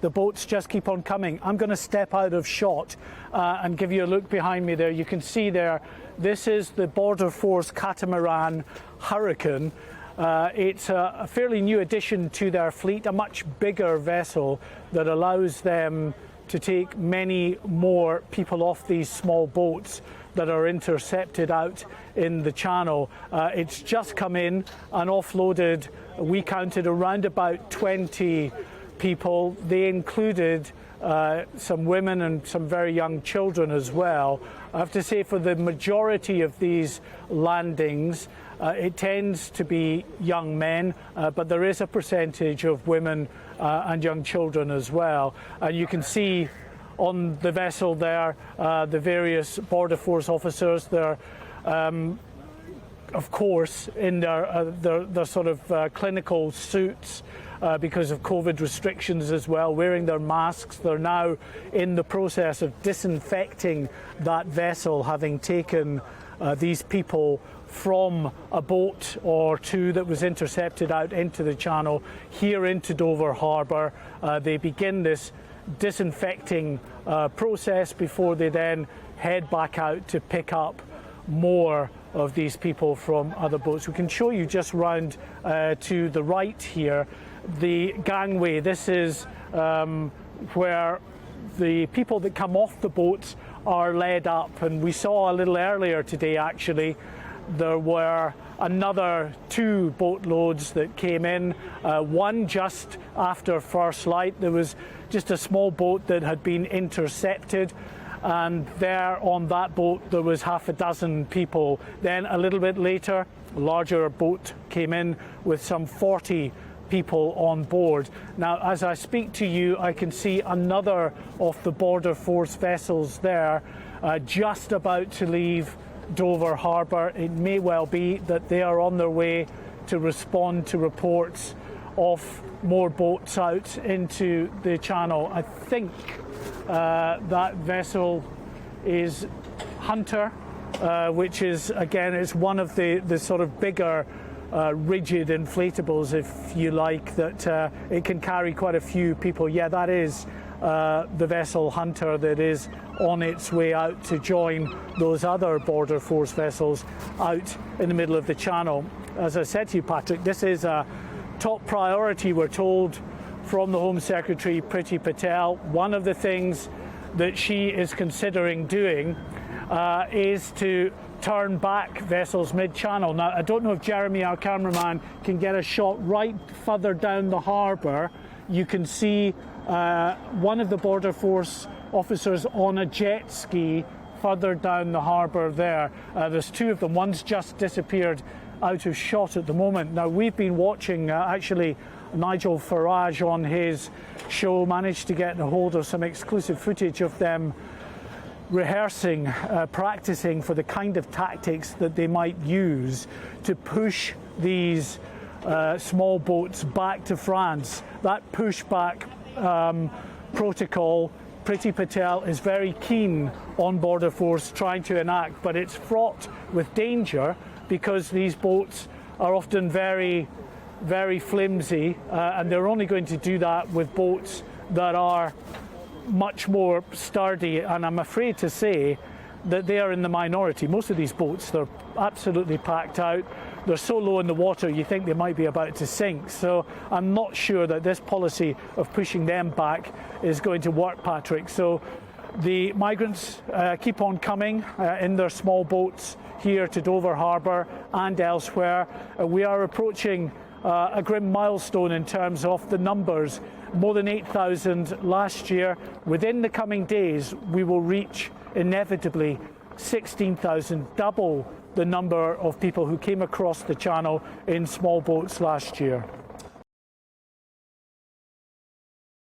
the boats just keep on coming. I'm going to step out of shot and give you a look behind me there. You can see there, this is the Border Force catamaran Hurricane. It's a fairly new addition to their fleet, a much bigger vessel that allows them to take many more people off these small boats that are intercepted out in the channel. It's just come in and offloaded. We counted around about 20 people. They included some women and some very young children as well. I have to say, for the majority of these landings, it tends to be young men, but there is a percentage of women and young children as well. And you can see on the vessel there the various Border Force officers. They're of course in their sort of clinical suits because of COVID restrictions as well, wearing their masks. They're now in the process of disinfecting that vessel, having taken these people from a boat or two that was intercepted out into the channel here into Dover Harbour. They begin this disinfecting process before they then head back out to pick up more of these people from other boats. We can show you just round to the right here the gangway. This is where the people that come off the boats are led up, and we saw a little earlier today actually there were another 2 boatloads that came in, one just after first light. There was just a small boat that had been intercepted, and there on that boat there was half a dozen people. Then a little bit later, a larger boat came in with some 40 people on board. Now, as I speak to you, I can see another of the Border Force vessels there, just about to leave Dover Harbour. It may well be that they are on their way to respond to reports of more boats out into the channel. I think that vessel is Hunter, which is, again, it's one of the sort of bigger rigid inflatables, if you like, that it can carry quite a few people. Yeah, that is the vessel Hunter that is on its way out to join those other Border Force vessels out in the middle of the channel. As I said to you, Patrick, this is a top priority, we're told, from the Home Secretary, Priti Patel. One of the things that she is considering doing is to turn back vessels mid-channel. Now, I don't know if Jeremy, our cameraman, can get a shot right further down the harbour. You can see one of the Border Force officers on a jet ski further down the harbour there. There's 2 of them. One's just disappeared out of shot at the moment. Now, we've been watching, actually, Nigel Farage on his show managed to get a hold of some exclusive footage of them rehearsing, practicing for the kind of tactics that they might use to push these small boats back to France. That pushback protocol, Priti Patel is very keen on Border Force trying to enact, but it's fraught with danger because these boats are often very, very flimsy, and they're only going to do that with boats that are much more sturdy, and I'm afraid to say that they are in the minority. Most of these boats, they're absolutely packed out. They're so low in the water you think they might be about to sink. So I'm not sure that this policy of pushing them back is going to work, Patrick. So the migrants keep on coming in their small boats here to Dover Harbour and elsewhere. We are approaching a grim milestone in terms of the numbers. More than 8,000 last year. Within the coming days, we will reach inevitably 16,000, double the number of people who came across the channel in small boats last year.